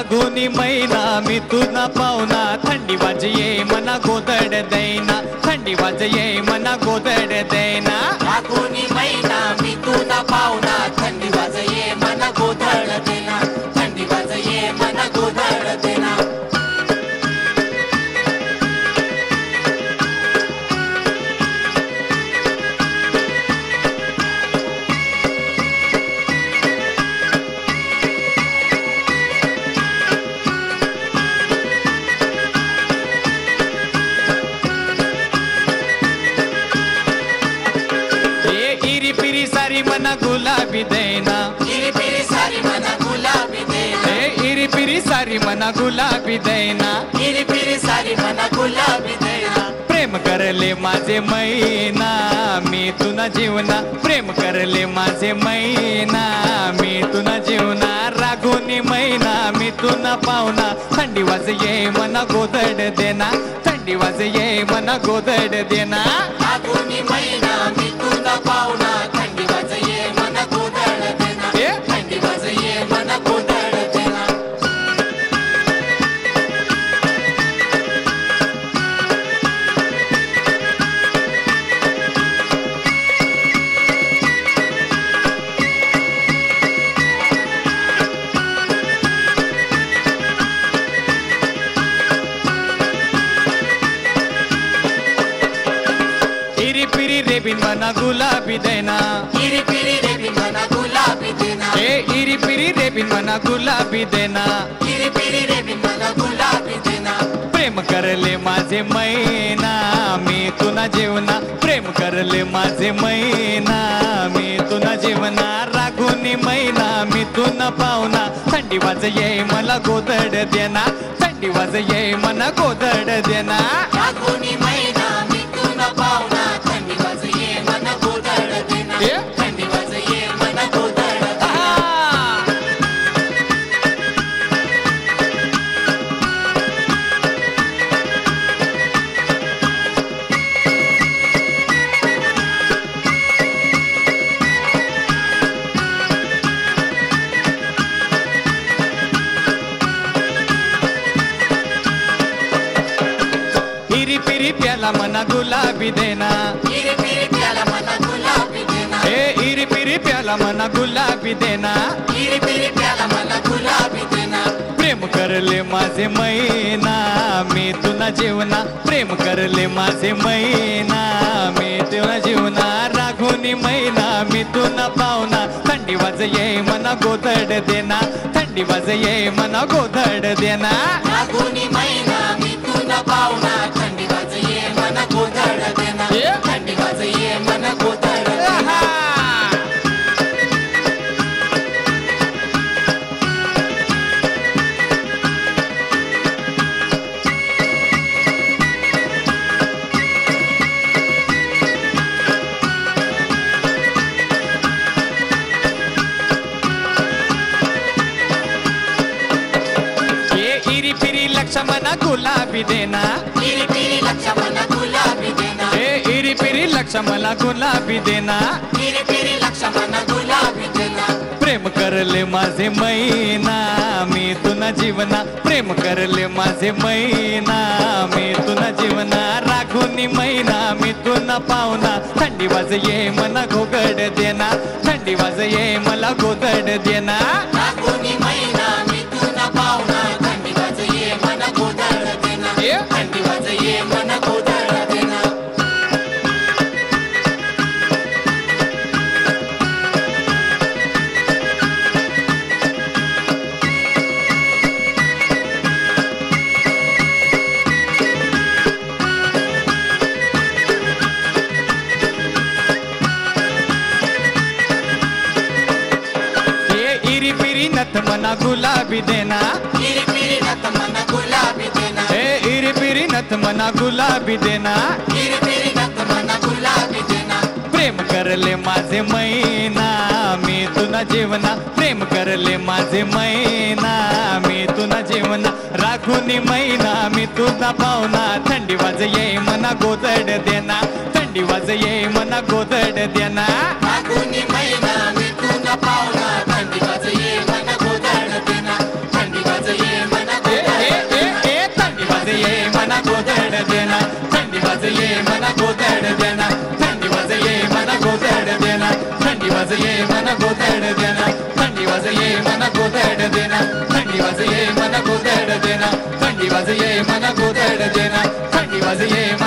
फागुनी महिना मिथुन पाहुणा थंडी वाज ये मना गोदड देना थंडी वाज ये मना गोदड देना फागुनी महिना मिथुन पाहुणा थंडी वाज ये मना गोदड देना थंडी वाज ये मना गोदड देना मना गुलाबी देना इरी पिरी सारी मना गुलाबी देना इरी पिरी सारी मना गुलाबी देना इरी पिरी सारी मना गुलाबी देना प्रेम करले माझे मैना मी तुना जीवना प्रेम करले माझे मैना मी तुना जीवना रागुनी मैना मी तुना पाहुणा थंडी वाज ये मना गोदड देना थंडी वाज ये मना गोदड देना फागुनी महिना मिथुन पाहुणा थंडी वाज ये मना गोदड देना थंडी वाज ये मना गोदड देना इरी पिरी रेबिन मना गुलाबी देना इरी पिरी रेबिन मना गुलाबी देना इरी पिरी रेबिन मना गुलाबी देना इरी पिरी रेबिन मना गुलाबी देना प्रेम करले माझे मैना मी तुना जीवना प्रेम करले माझे मैना मी तुना जीवना रागुनी मैना मी तुना पाहुणा थंडी वाज ये मला गोदड देना थंडी वाज ये मना गोदड देना फागुनी महिना मिथुन पाहुणा थंडी वाज ये मना गोदड देना थंडी वाज ये मना गोदड देना इरी पिरी प्याला मना गुलाबी देना इरी पिरी प्याला मना गुलाबी देना इरी पिरी प्याला मना गुलाबी देना इरी पिरी प्याला मना गुलाबी देना प्रेम करले माझे मैना मी तुना जीवना प्रेम करले माझे मैना मी तुना जीवना रागुनी मैना मी तुना पाहुणा थंडी वाज ये मना गोदड देना थंडी वाज ये मना गोदड देना फागुनी महिना मिथुन पाहुणा थंडी वाज ये मना गोदड देना थंडी वाज ये मना गोदड देना इरी पिरी लक्ष्मण गुलाबी देना इरी पिरी लक्ष्मण गुलाबी देना इरी पिरी लक्ष्मण गुलाबी देना इरी पिरी लक्ष्मण गुलाबी देना प्रेम करले माझे मैना मी तुना जीवना प्रेम करले माझे मैना मी तुना जीवना रागुनी मैना मी तुना पाहुणा थंडी वाज ये मना गोदड देना थंडी वाज ये मला गोदड देना फागुनी महिना मिथुन पाहुणा थंडी वाज ये मना गोदड देना थंडी वाज ये मना गोदड देना इरी पिरी नथ मना गुलाबी देना इरी पिरी नथ मना गुलाबी देना इरी पिरी नथ मना गुलाबी देना इरी पिरी नथ मना गुलाबी देना प्रेम करले माझे मैना मी तुना जीवना प्रेम करले माझे मैना मी तुना जीवना रागुनी मैना मी तुना पाहुणा थंडी वाज ये मना गोदड देना थंडी वाज ये मना गोदड देना फागुनी महिना मिथुन पाहुणा थंडी वाज ये मना गोदड देना थंडी वाज ये वाजये मन गोदड देना थंडी वाजये मन गोदड देना थंडी वाजये मन गोदड देना थंडी वाजये मन गोदड देना थंडी वाजये